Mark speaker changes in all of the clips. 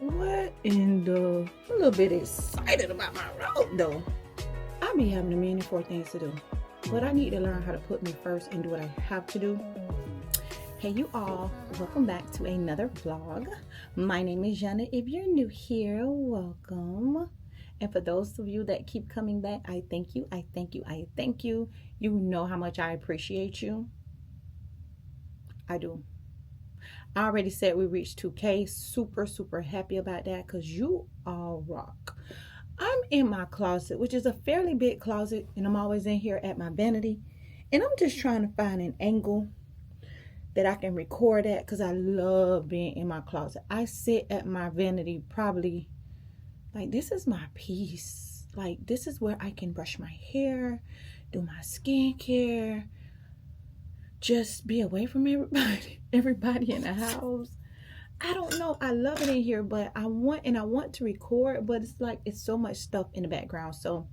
Speaker 1: What in the... I'm a little bit excited about my robe though. I be having a million four things to do, but I need to learn how to put me first and do what I have to do. Hey you all, welcome back to another vlog. My name is Jana. If you're new here, welcome. And for those of you that keep coming back, I thank you, I thank you, I thank you. You know how much I appreciate you. I do. I already said we reached 2K. Super happy about that because you all rock. I'm in my closet, which is a fairly big closet, and I'm always in here at my vanity. And I'm just trying to find an angle that I can record at because I love being in my closet. I sit at my vanity probably like this is my piece. Like this is where I can brush my hair, do my skincare, just be away from everybody in the house. I don't know, I love it in here, but I want to record, but it's like it's so much stuff in the background. So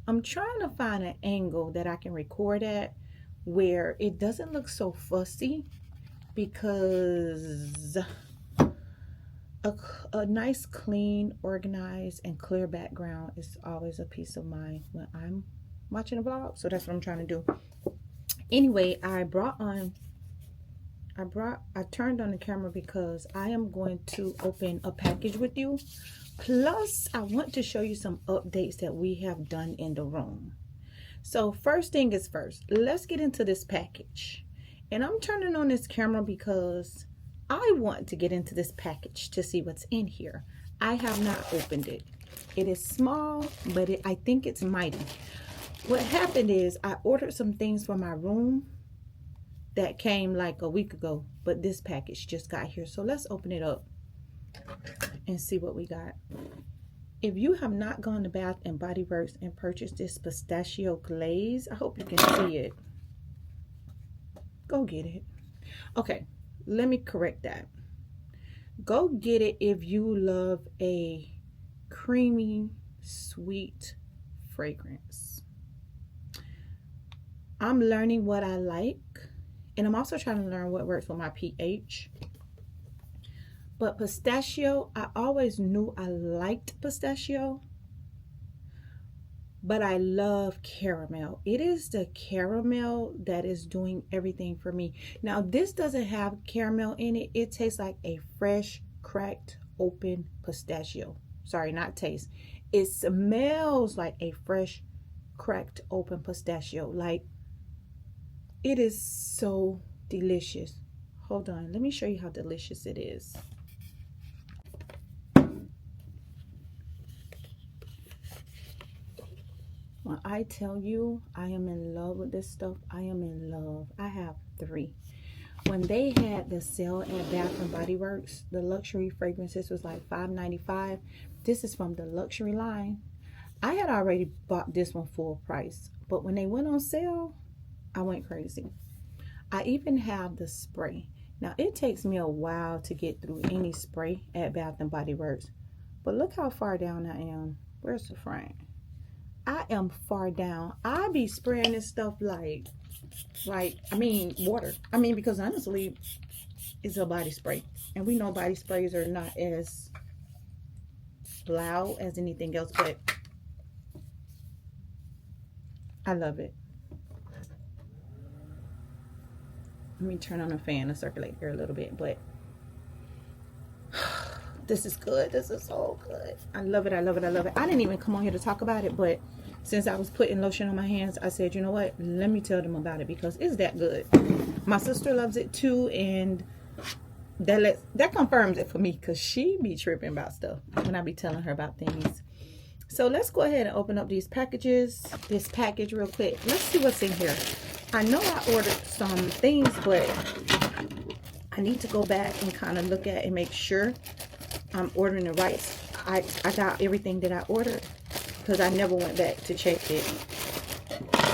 Speaker 1: I'm trying to find an angle that I can record at where it doesn't look so fussy, because a nice, clean, organized, and clear background is always a peace of mind when I'm watching a vlog. So that's what I'm trying to do. Anyway, I turned on the camera because I am going to open a package with you. Plus, I want to show you some updates that we have done in the room. So first thing is first, let's get into this package. And I'm turning on this camera because I want to get into this package to see what's in here. I have not opened it. It is small, but I think it's mighty. What happened is I ordered some things for my room that came like a week ago, but this package just got here. So let's open it up and see what we got. If you have not gone to Bath and Body Works and purchased this pistachio glaze, I hope you can see it. Go get it. Okay, let me correct that. Go get it if you love a creamy, sweet fragrance. I'm learning what I like, and I'm also trying to learn what works for my pH. But pistachio, I always knew I liked pistachio, but I love caramel. It is the caramel that is doing everything for me. Now, this doesn't have caramel in it. It tastes like a fresh, cracked, open pistachio. Sorry, not taste. It smells like a fresh, cracked, open pistachio. Like, it is so delicious. Hold on, let me show you how delicious it is. When I tell you I am in love with this stuff, I am in love. I have 3. When they had the sale at Bath and Body Works, the luxury fragrances was like $5.95. This is from the luxury line. I had already bought this one full price, but when they went on sale, I went crazy. I even have the spray. Now, it takes me a while to get through any spray at Bath and Body Works, but look how far down I am. Where's the front? I am far down. I be spraying this stuff like water. Because honestly, it's a body spray, and we know body sprays are not as loud as anything else, but I love it. Let me turn on the fan to circulate air a little bit, but this is good. This is so good. I love it. I love it. I love it. I didn't even come on here to talk about it, but since I was putting lotion on my hands, I said, you know what? Let me tell them about it because it's that good. My sister loves it too, and that confirms it for me because she be tripping about stuff when I be telling her about things. So let's go ahead and open up these packages. This package real quick. Let's see what's in here. I know I ordered some things, but I need to go back and kind of look at and make sure I'm ordering the right. I got everything that I ordered because I never went back to check it.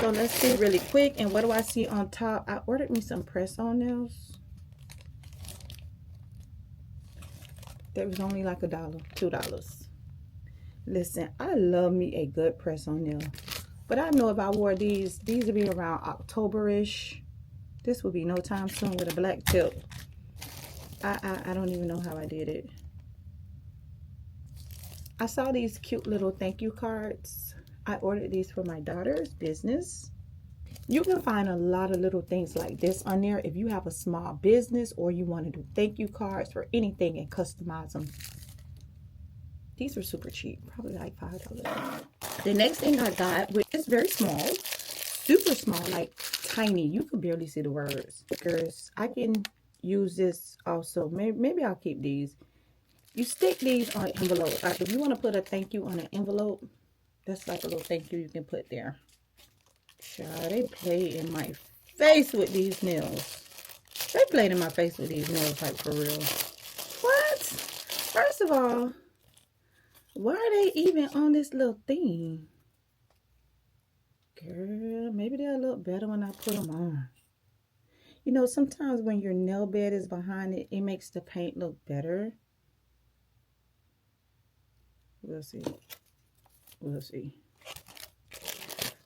Speaker 1: So let's see really quick. And what do I see on top? I ordered me some press-on nails. There was only like $1, $2. Listen, I love me a good press-on nail. But I know if I wore these would be around October-ish. This would be no time soon with a black tip. I don't even know how I did it. I saw these cute little thank you cards. I ordered these for my daughter's business. You can find a lot of little things like this on there if you have a small business or you want to do thank you cards for anything and customize them. These were super cheap, probably like $5. The next thing I got, which is very small, super small, like tiny. You could barely see the words. Stickers. I can use this also. Maybe I'll keep these. You stick these on envelopes. Like if you want to put a thank you on an envelope, that's like a little thank you you can put there. Child, they play in my face with these nails. They played in my face with these nails, like for real. What? First of all, why are they even on this little thing? Girl, maybe they'll look better when I put them on. You know, sometimes when your nail bed is behind it, it makes the paint look better. We'll see. We'll see.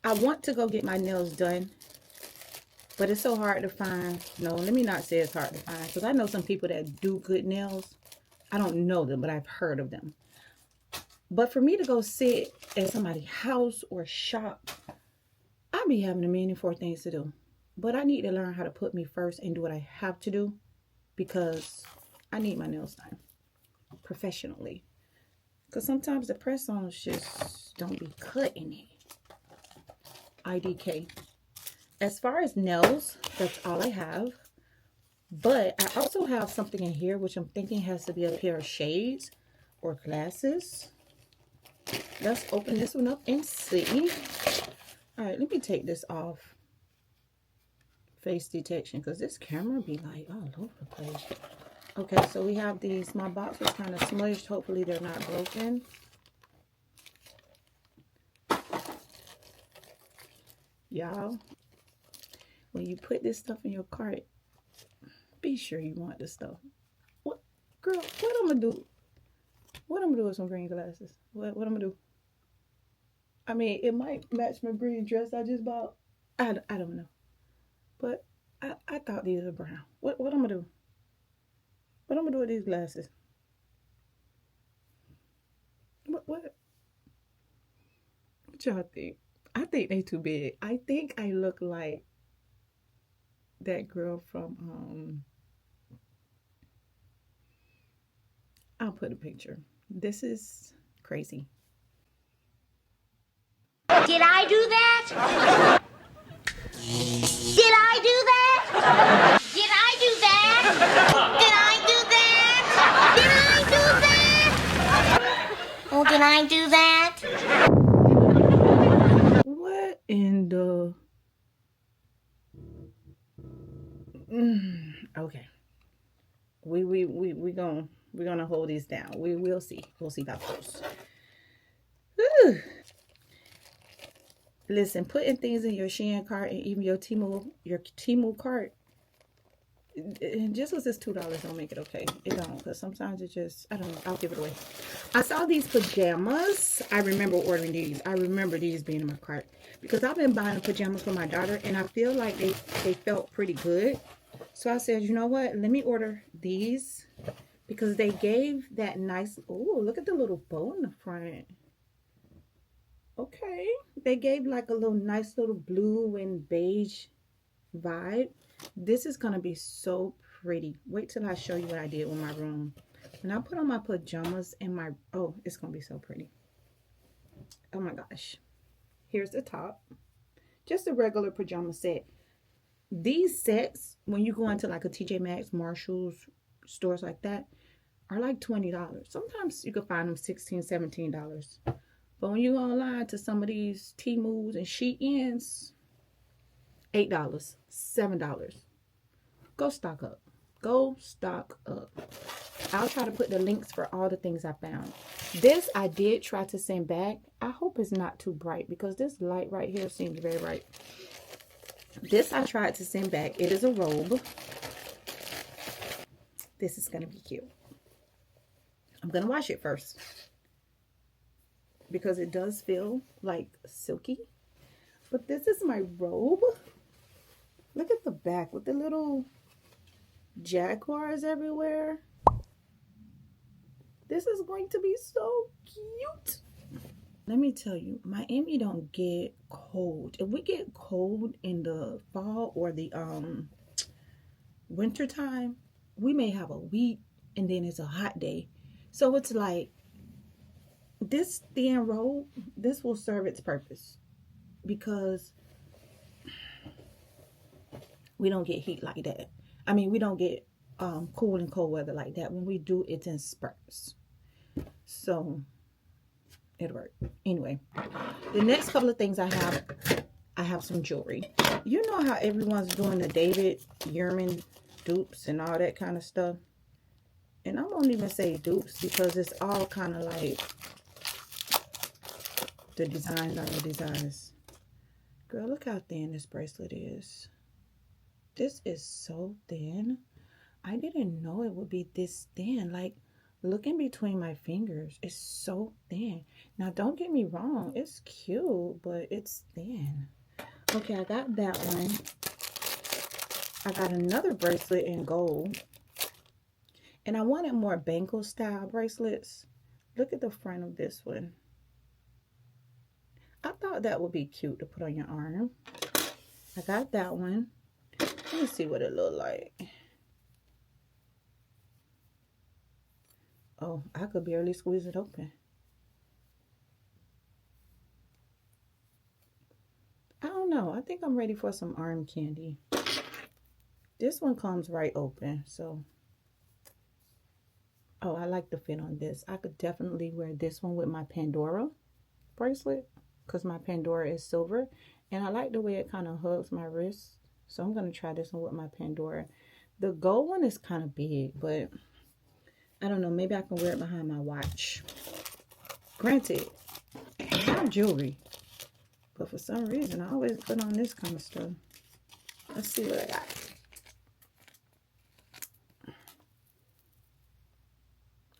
Speaker 1: I want to go get my nails done, but it's so hard to find. No, let me not say it's hard to find, because I know some people that do good nails. I don't know them, but I've heard of them. But for me to go sit at somebody's house or shop, I be having a million for things to do. But I need to learn how to put me first and do what I have to do, because I need my nails done professionally. Because sometimes the press-ons just don't be cutting it. IDK. As far as nails, that's all I have. But I also have something in here, which I'm thinking has to be a pair of shades or glasses. Let's open this one up and see. All right, let me take this off. Face detection, because this camera be like all over the place. Okay, so we have these. My box was kind of smudged. Hopefully they're not broken. Y'all, when you put this stuff in your cart, be sure you want this stuff. What, girl, what I'm gonna do? What I'm gonna do with some green glasses? What I'm gonna do? I mean, it might match my green dress I just bought. I don't know. But I thought these were brown. What I'm gonna do? What I'm gonna do with these glasses? What y'all think? I think they too big. I think I look like that girl from I'll put a picture. This is crazy.
Speaker 2: Did I do that? Did I do that? Did I do that? Did I do that? Did I do that? Oh, did I do that?
Speaker 1: What in the okay. We're gonna hold these down. We'll see. We'll see about those. Listen, putting things in your Shein cart and even your Temu cart, and just because it's $2 don't make it okay. It don't, because sometimes it just, I don't know, I'll give it away. I saw these pajamas. I remember ordering these. I remember these being in my cart because I've been buying pajamas for my daughter and I feel like they felt pretty good. So I said, you know what, let me order these because they gave that nice, oh, look at the little bow in the front. Okay, they gave like a little nice little blue and beige vibe. This is gonna be so pretty. Wait till I show you what I did with my room. When I put on my pajamas and my, oh, it's gonna be so pretty. Oh my gosh. Here's the top. Just a regular pajama set. These sets, when you go into like a TJ Maxx, Marshalls, stores like that, are like $20. Sometimes you can find them $16, $17. But when you go online to some of these TEMUs and Sheins, $8, $7. Go stock up. Go stock up. I'll try to put the links for all the things I found. This I did try to send back. I hope it's not too bright because this light right here seems very bright. This I tried to send back. It is a robe. This is going to be cute. I'm going to wash it first because it does feel like silky. But this is my robe. Look at the back with the little jaguars everywhere. This is going to be so cute. Let me tell you, Miami don't get cold. If we get cold in the fall or the winter time, we may have a week and then it's a hot day. So it's like this thin robe, this will serve its purpose because we don't get heat like that. I mean, we don't get cool and cold weather like that. When we do, it's in spurts. So it'll work. Anyway, the next couple of things I have some jewelry. You know how everyone's doing the David Yurman dupes and all that kind of stuff. And I won't even say dupes because it's all kind of like the designs are the designs. Girl, look how thin this bracelet is. This is so thin. I didn't know it would be this thin. Like, look in between my fingers. It's so thin. Now, don't get me wrong. It's cute, but it's thin. Okay, I got that one. I got another bracelet in gold. And I wanted more bangle style bracelets. Look at the front of this one. I thought that would be cute to put on your arm. I got that one. Let me see what it looked like. Oh, I could barely squeeze it open. I don't know. I think I'm ready for some arm candy. This one comes right open, so. Oh, I like the fit on this. I could definitely wear this one with my Pandora bracelet because my Pandora is silver. And I like the way it kind of hugs my wrist. So I'm going to try this one with my Pandora. The gold one is kind of big, but I don't know. Maybe I can wear it behind my watch. Granted, I have jewelry. But for some reason, I always put on this kind of stuff. Let's see what I got.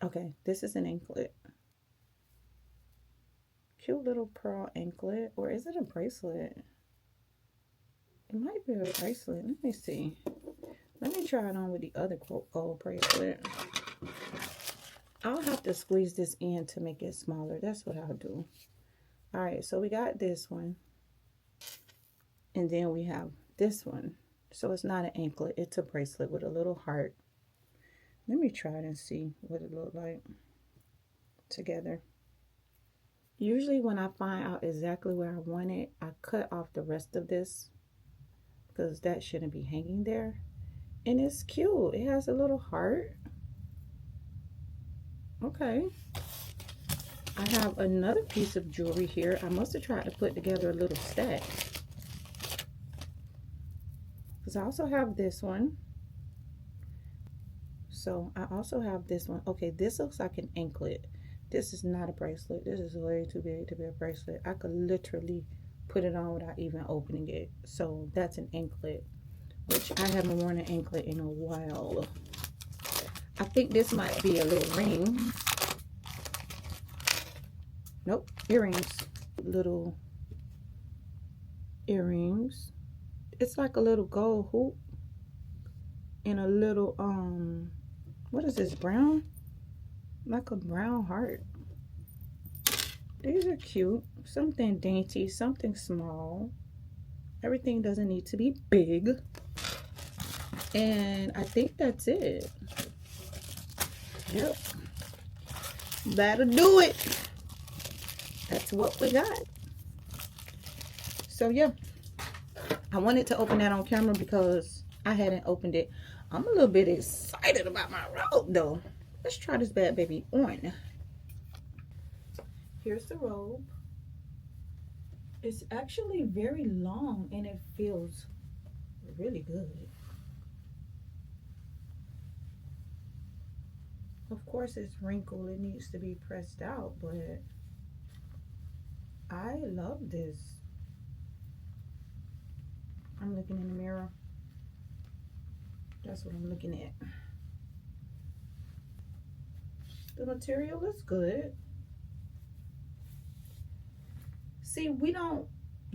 Speaker 1: Okay, this is an anklet. Cute little pearl anklet. Or is it a bracelet? It might be a bracelet. Let me see. Let me try it on with the other gold bracelet. I'll have to squeeze this in to make it smaller. That's what I'll do. All right, so we got this one. And then we have this one. So it's not an anklet. It's a bracelet with a little heart. Let me try it and see what it looked like together. Usually when I find out exactly where I want it, I cut off the rest of this because that shouldn't be hanging there. And it's cute. It has a little heart. Okay. I have another piece of jewelry here. I must have tried to put together a little stack. Because I also have this one. So I also have this one. Okay, this looks like an anklet. This is not a bracelet. This is way too big to be a bracelet. I could literally put it on without even opening it. So that's an anklet, which I haven't worn an anklet in a while. I think this might be a little ring. Nope, earrings. Little earrings. It's like a little gold hoop and a little what is this, brown? Like a brown heart. These are cute. Something dainty, something small. Everything doesn't need to be big. And I think that's it. Yep. That'll do it. That's what we got. So yeah, I wanted to open that on camera because I hadn't opened it. I'm a little bit excited about my robe though. Let's try this bad baby on. Here's the robe. It's actually very long and it feels really good. Of course it's wrinkled, it needs to be pressed out, but I love this. I'm looking in the mirror. That's what I'm looking at. The material is good. See, we don't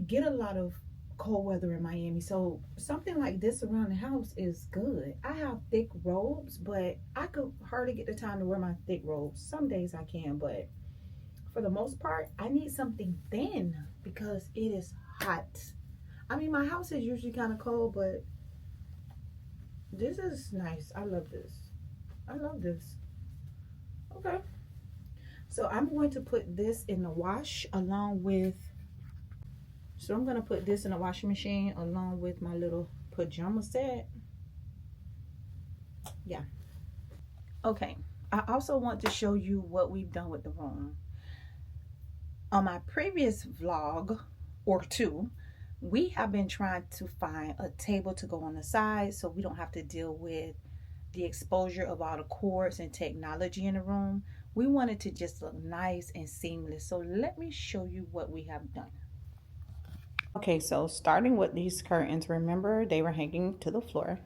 Speaker 1: get a lot of cold weather in Miami, so something like this around the house is good. I have thick robes, but I could hardly get the time to wear my thick robes. Some days I can, but for the most part, I need something thin because it is hot. I mean, my house is usually kind of cold, but this is nice. I love this. I love this. Okay. So I'm going to put this in the wash along with, so I'm going to put this in the washing machine along with my little pajama set. Yeah. Okay. I also want to show you what we've done with the room. On my previous vlog or two, we have been trying to find a table to go on the side so we don't have to deal with the exposure of all the cords and technology in the room. We wanted to just look nice and seamless. So let me show you what we have done. Okay, so starting with these curtains, remember they were hanging to the floor.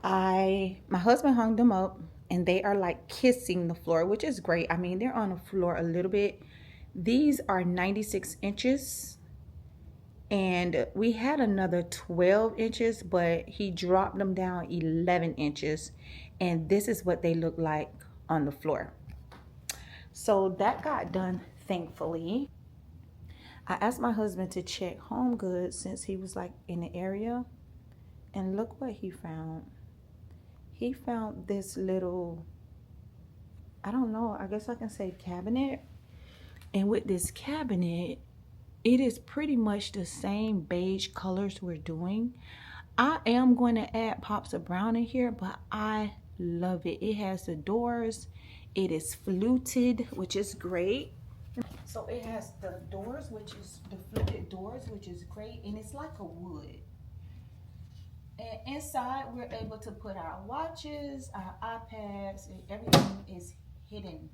Speaker 1: My husband hung them up and they are like kissing the floor, which is great. I mean, they're on the floor a little bit. These are 96 inches and we had another 12 inches, but he dropped them down 11 inches. And this is what they look like on the floor. So that got done, thankfully. I asked my husband to check Home Goods since he was like in the area. And look what he found. He found this little, I don't know, I guess I can say cabinet. And with this cabinet, it is pretty much the same beige colors we're doing. I am going to add pops of brown in here, but I love it. It has the doors. It is fluted, which is great. So it has the doors, which is the fluted doors, which is great. And it's like a wood. And inside, we're able to put our watches, our iPads, and everything is hidden.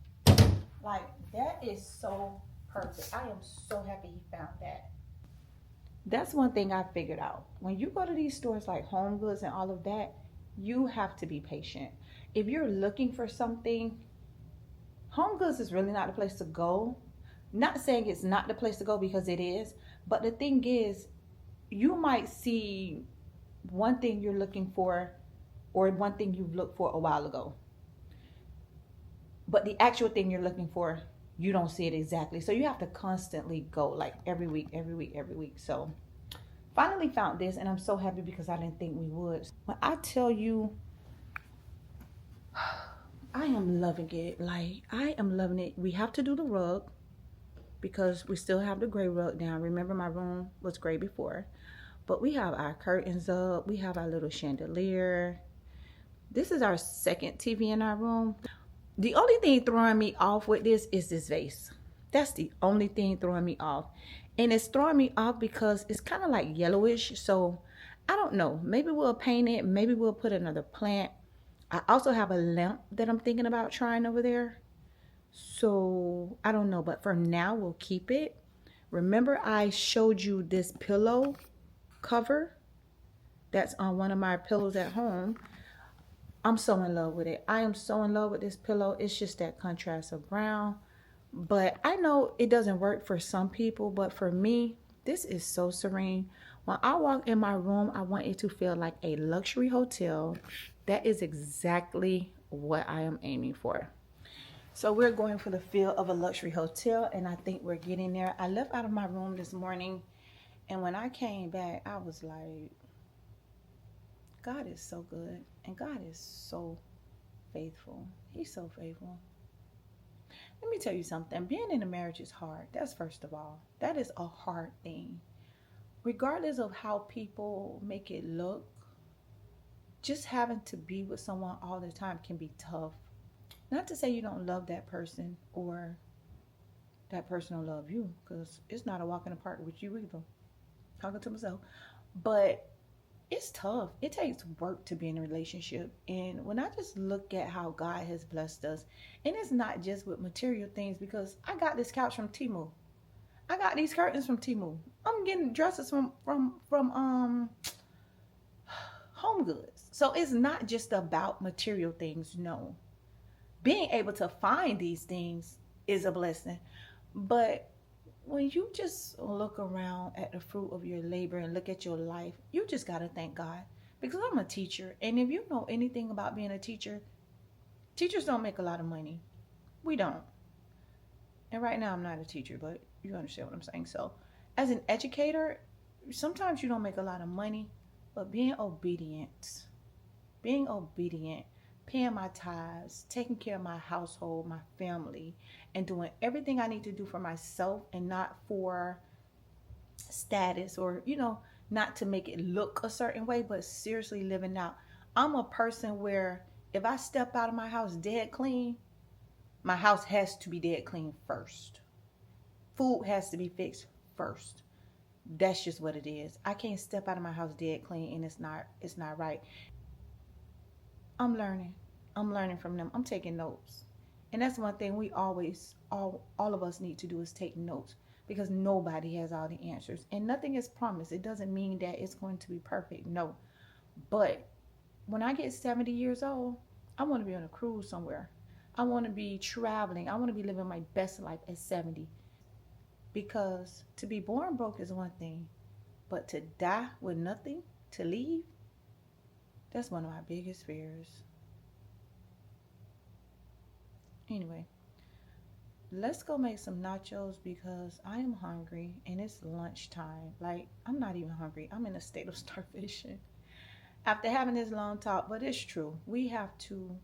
Speaker 1: Like, that is so perfect. I am so happy he found that. That's one thing I figured out. When you go to these stores like Home Goods and all of that, you have to be patient. If you're looking for something, Home Goods is really not the place to go. Not saying it's not the place to go, because it is. But the thing is, you might see one thing you're looking for or one thing you've looked for a while ago. But the actual thing you're looking for, you don't see it exactly. So you have to constantly go, like every week, every week, every week. So finally found this, and I'm so happy because I didn't think we would. When I tell you, I am loving it. Like, I am loving it. We have to do the rug because we still have the gray rug down. Remember, my room was gray before. But we have our curtains up. We have our little chandelier. This is our second TV in our room. The only thing throwing me off with this is this vase. That's the only thing throwing me off. And it's throwing me off because it's kind of like yellowish. So I don't know. Maybe we'll paint it. Maybe we'll put another plant. I also have a lamp that I'm thinking about trying over there. So I don't know. But for now, we'll keep it. Remember, I showed you this pillow cover that's on one of my pillows at home. I'm so in love with it. I am so in love with this pillow. It's just that contrast of brown. But I know it doesn't work for some people, but for me, this is so serene. When I walk in my room, I want it to feel like a luxury hotel. That is exactly what I am aiming for. So we're going for the feel of a luxury hotel, and I think we're getting there. I left out of my room this morning, and when I came back, I was like, God is so good, and God is so faithful. He's so faithful. Let me tell you something. Being in a marriage is hard. That's first of all. That is a hard thing. Regardless of how people make it look, just having to be with someone all the time can be tough. Not to say you don't love that person or that person will love you, because it's not a walk in the park with you either. Talking to myself. But it's tough. It takes work to be in a relationship. And when I just look at how God has blessed us, and it's not just with material things, because I got this couch from TEMU. I got these curtains from TEMU. I'm getting dresses from Home Goods. So it's not just about material things, no. Being able to find these things is a blessing. But when you just look around at the fruit of your labor and look at your life, you just got to thank God. Because I'm a teacher. And if you know anything about being a teacher, teachers don't make a lot of money. We don't. And right now I'm not a teacher, but you understand what I'm saying. So as an educator, sometimes you don't make a lot of money, but being obedient, paying my tithes, taking care of my household, my family, and doing everything I need to do for myself and not for status or, not to make it look a certain way, but seriously living out. I'm a person where if I step out of my house dead clean, my house has to be dead clean first. Food has to be fixed first. That's just what it is. I can't step out of my house dead clean and it's not right. I'm learning. I'm learning from them. I'm taking notes. And that's one thing we always, all of us need to do is take notes, because nobody has all the answers and nothing is promised. It doesn't mean that it's going to be perfect. No. But when I get 70 years old, I want to be on a cruise somewhere. I want to be traveling. I want to be living my best life at 70. Because to be born broke is one thing, but to die with nothing to leave, that's one of my biggest fears. Anyway, let's go make some nachos because I am hungry and it's lunchtime. Like, I'm not even hungry. I'm in a state of starvation after having this long talk, but it's true. We have to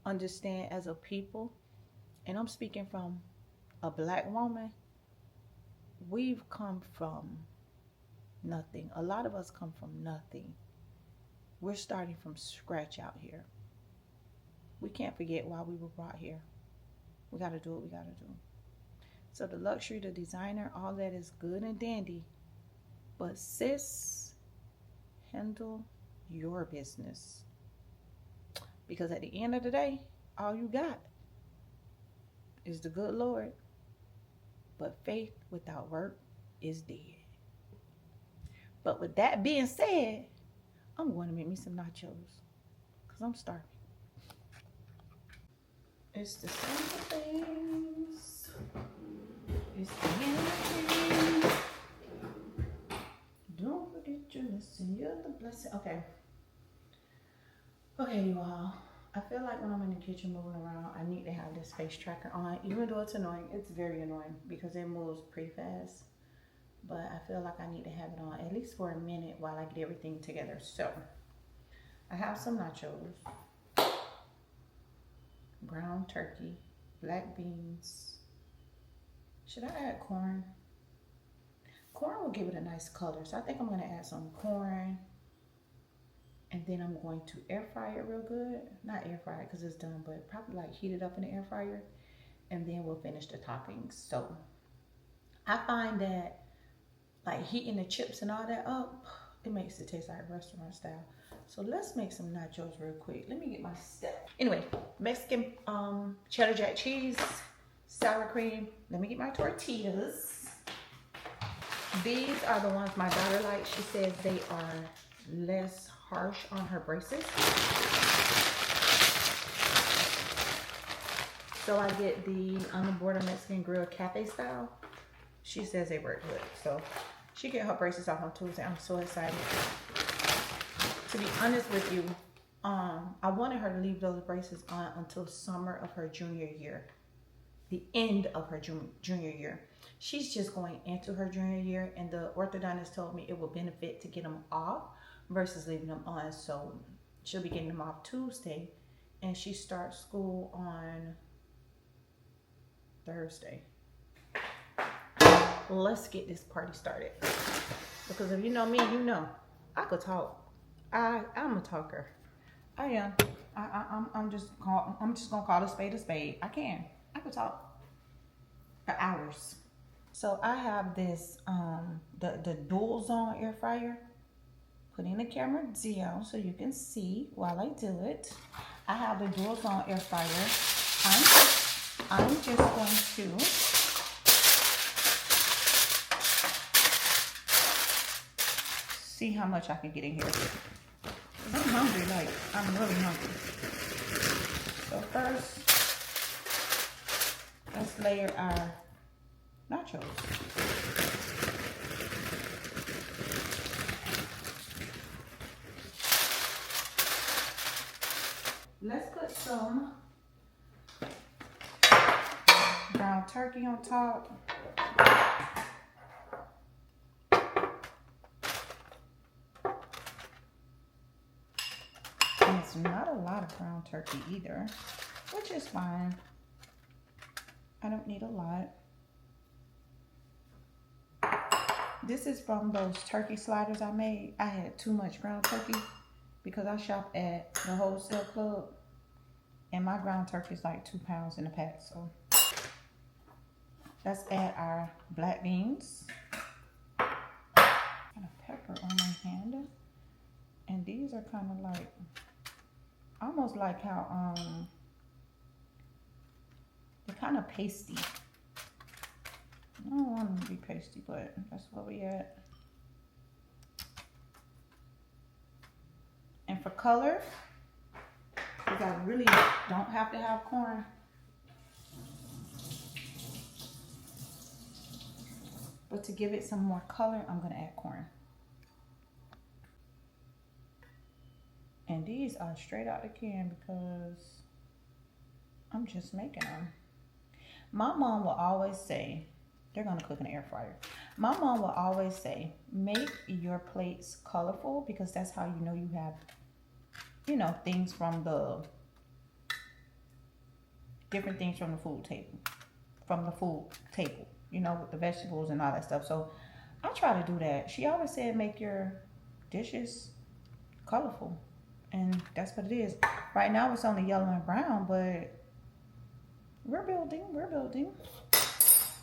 Speaker 1: understand as a people, and I'm speaking from a black woman, we've come from nothing. A lot of us come from nothing. We're starting from scratch out here. We can't forget why we were brought here. We got to do what we got to do. So the luxury, the designer, all that is good and dandy. But sis, handle your business. Because at the end of the day, all you got is the good Lord. But faith without work is dead. But with that being said, I'm going to make me some nachos because I'm starving. It's the simple things. It's the little things. Don't forget your lesson. You're the blessing. Okay, you all. I feel like when I'm in the kitchen moving around, I need to have this face tracker on. Even though it's annoying, it's very annoying because it moves pretty fast. But I feel like I need to have it on at least for a minute while I get everything together. So, I have some nachos, ground turkey, black beans. Should I add corn? Corn will give it a nice color. So I think I'm going to add some corn. And then I'm going to air fry it real good. Not air fry it because it's done, but probably like heat it up in the air fryer. And then we'll finish the toppings. So I find that like heating the chips and all that up, it makes it taste like restaurant style. So let's make some nachos real quick. Let me get my stuff. Anyway, Mexican cheddar jack cheese, sour cream. Let me get my tortillas. These are the ones my daughter likes. She says they are less harsh on her braces. So I get the on the border Mexican grill cafe style. She says they work good. So she get her braces off on Tuesday. I'm so excited. To be honest with you, I wanted her to leave those braces on until summer of her junior year. The end of her junior year. She's just going into her junior year, and the orthodontist told me it will benefit to get them off versus leaving them on. So she'll be getting them off Tuesday, and she starts school on Thursday. Let's get this party started. Because if you know me, you know I could talk. I'm a talker. I am. I'm just gonna call a spade a spade. I could talk for hours. So I have this the dual zone air fryer. Putting the camera down so you can see while I do it. I have the dual zone air fryer. I'm just going to see how much I can get in here. I'm hungry, like I'm really hungry. So first, let's layer our nachos. Let's put some ground turkey on top. And it's not a lot of ground turkey either, which is fine. I don't need a lot. This is from those turkey sliders I made. I had too much ground turkey because I shop at the wholesale club and my ground turkey is like 2 pounds in a pack. So let's add our black beans. Got a pepper on my hand. And these are kind of like, almost like how, they're kind of pasty. I don't want them to be pasty, but that's where we at. And for color, because I really don't have to have corn, but to give it some more color, I'm gonna add corn. And these are straight out the can because I'm just making them. My mom will always say, they're gonna cook in the air fryer. My mom will always say, make your plates colorful because that's how you know you have, you know, things from the, different things from the food table. You know, with the vegetables and all that stuff. So I try to do that. She always said, make your dishes colorful. And that's what it is. Right now it's only yellow and brown, but we're building.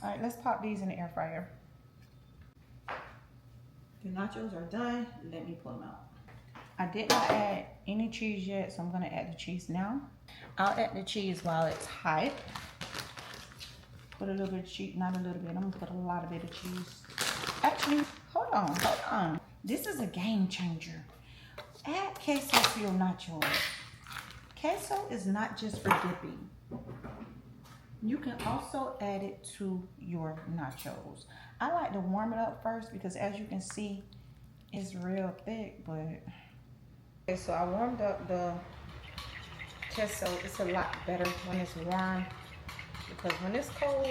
Speaker 1: All right, let's pop these in the air fryer. The nachos are done. Let me pull them out. I did not add any cheese yet, so I'm gonna add the cheese now. I'll add the cheese while it's hot. Put a little bit of cheese, not a little bit, I'm gonna put a lot of bit of cheese. Actually, hold on. This is a game changer. Add queso to your nachos. Queso is not just for dipping. You can also add it to your nachos. I like to warm it up first because as you can see, it's real thick, but. Okay, so I warmed up the queso. It's a lot better when it's warm because when it's cold,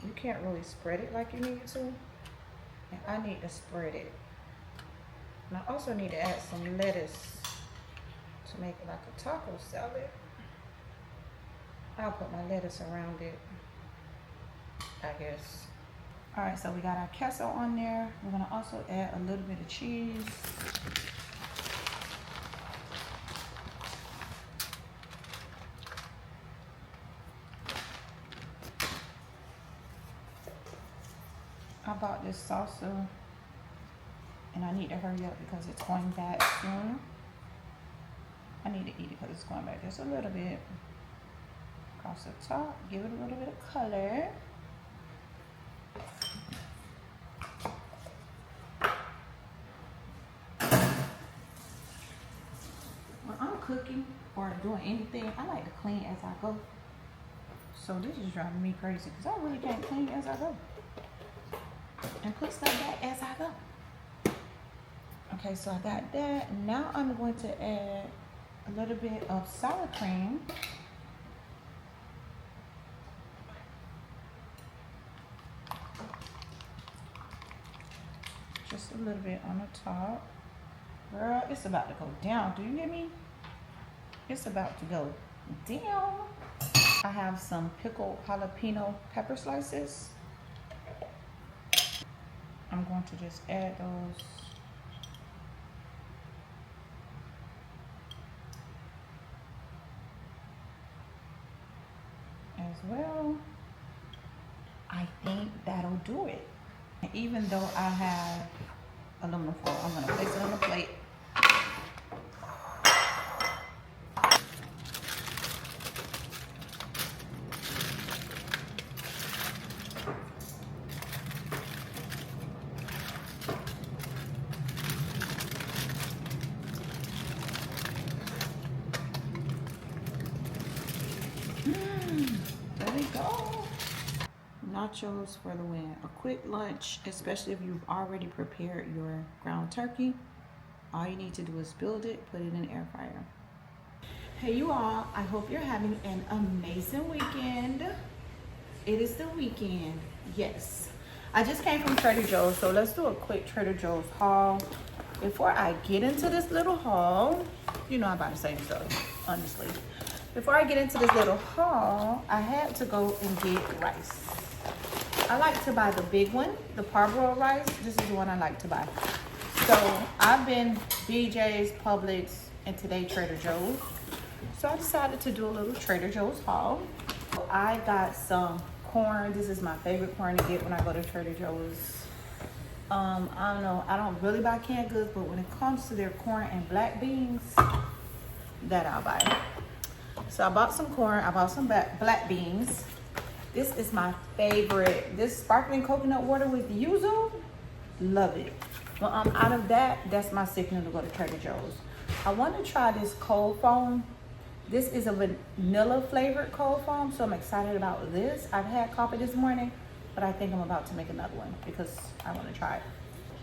Speaker 1: you can't really spread it like you need to. And I need to spread it. And I also need to add some lettuce to make it like a taco salad. I'll put my lettuce around it, I guess. All right, so we got our queso on there. We're gonna also add a little bit of cheese. I bought this salsa and I need to hurry up because it's going back soon. I need to eat it because it's going back just a little bit. Across the top, give it a little bit of color. When I'm cooking or doing anything, I like to clean as I go. So this is driving me crazy because I really can't clean as I go. And put stuff back as I go. Okay, so I got that. Now I'm going to add a little bit of sour cream. Just a little bit on the top. Girl, it's about to go down. Do you hear me? It's about to go down. I have some pickled jalapeno pepper slices. I'm going to just add those. As well. I think that'll do it. And even though I have aluminum foil, I'm going to place it on the plate. nachos for the win. A quick lunch, especially if you've already prepared your ground turkey. All you need to do is build it, put it in the air fryer. Hey you all, I hope you're having an amazing weekend. It is the weekend, yes. I just came from Trader Joe's, so let's do a quick Trader Joe's haul. Before I get into this little haul, you know I'm about the same stuff, honestly. Before I get into this little haul, I had to go and get rice. I like to buy the big one, the parboiled rice. This is the one I like to buy. So I've been BJ's, Publix, and today Trader Joe's. So I decided to do a little Trader Joe's haul. I got some corn. This is my favorite corn to get when I go to Trader Joe's. I don't know, I don't really buy canned goods, but when it comes to their corn and black beans, that I'll buy. So I bought some corn, I bought some black beans. This is my favorite. This sparkling coconut water with yuzu, love it. When I'm out of that, that's my signal to go to Trader Joe's. I want to try this cold foam. This is a vanilla flavored cold foam, so I'm excited about this. I've had coffee this morning, but I think I'm about to make another one because I want to try it.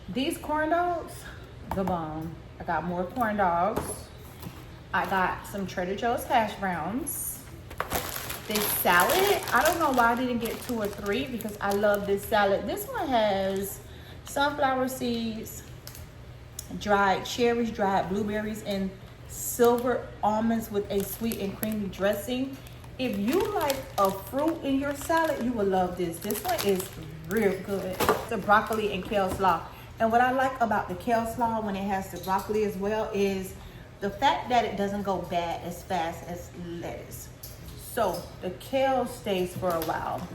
Speaker 1: These corn dogs, the bomb. I got more corn dogs. I got some Trader Joe's hash browns. This salad, I don't know why I didn't get 2 or 3 because I love this salad. This one has sunflower seeds, dried cherries, dried blueberries, and silver almonds with a sweet and creamy dressing. If you like a fruit in your salad, you will love this. This one is real good. The broccoli and kale slaw. And what I like about the kale slaw when it has the broccoli as well is the fact that it doesn't go bad as fast as lettuce. So the kale stays for a while.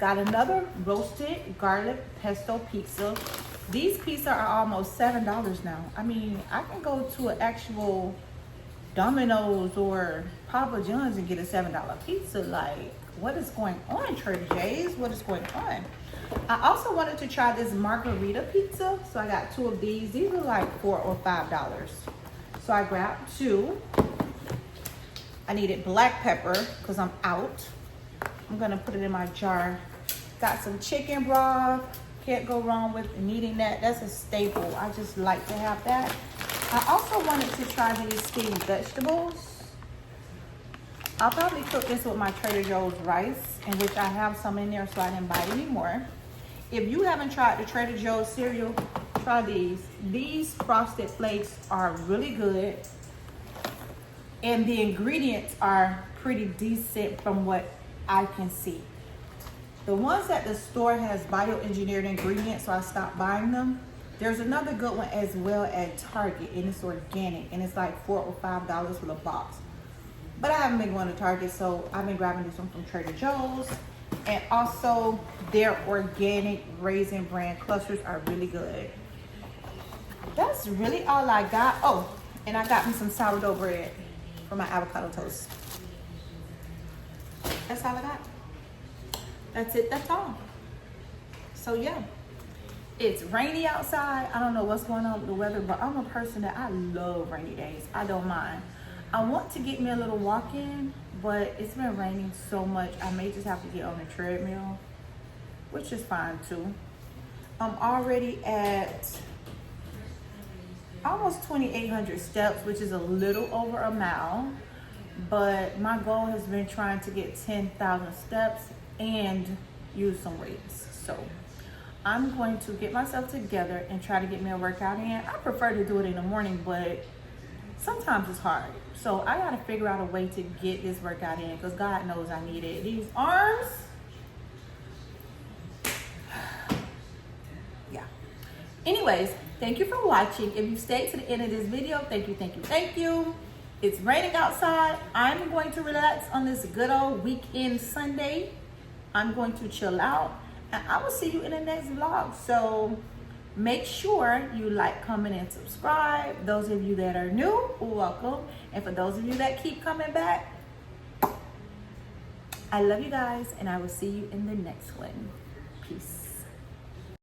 Speaker 1: Got another roasted garlic pesto pizza. These pizzas are almost $7 now. I mean, I can go to an actual Domino's or Papa John's and get a $7 pizza. Like, what is going on, Trader Joe's? What is going on? I also wanted to try this margarita pizza, so I got 2 of these. These are like $4 or $5. So I grabbed 2. I needed black pepper because I'm out. I'm gonna put it in my jar. Got some chicken broth. Can't go wrong with needing that. That's a staple. I just like to have that. I also wanted to try these steamed vegetables. I'll probably cook this with my Trader Joe's rice, in which I have some in there, so I didn't buy any more. If you haven't tried the Trader Joe's cereal, try these. These Frosted Flakes are really good. And the ingredients are pretty decent from what I can see. The ones at the store has bioengineered ingredients, so I stopped buying them. There's another good one as well at Target, and it's organic, and it's like $4 or $5 for the box. But I haven't been going to Target, so I've been grabbing this one from Trader Joe's. And also, their organic raisin bran clusters are really good. That's really all I got. Oh, and I got me some sourdough bread for my avocado toast. That's all I got. That's it, that's all. So yeah, it's rainy outside. I don't know what's going on with the weather, but I'm a person that I love rainy days. I don't mind. I want to get me a little walk in, but it's been raining so much. I may just have to get on the treadmill, which is fine too. I'm already at almost 2,800 steps, which is a little over a mile. But my goal has been trying to get 10,000 steps and use some weights. So I'm going to get myself together and try to get me a workout in. I prefer to do it in the morning, but sometimes it's hard. So I gotta figure out a way to get this workout in because God knows I need it. These arms, yeah. Anyways, thank you for watching. If you stayed to the end of this video, thank you, thank you, thank you. It's raining outside. I'm going to relax on this good old weekend Sunday. I'm going to chill out, and I will see you in the next vlog. So make sure you like, comment, and subscribe. Those of you that are new, welcome. And for those of you that keep coming back, I love you guys, and I will see you in the next one. Peace.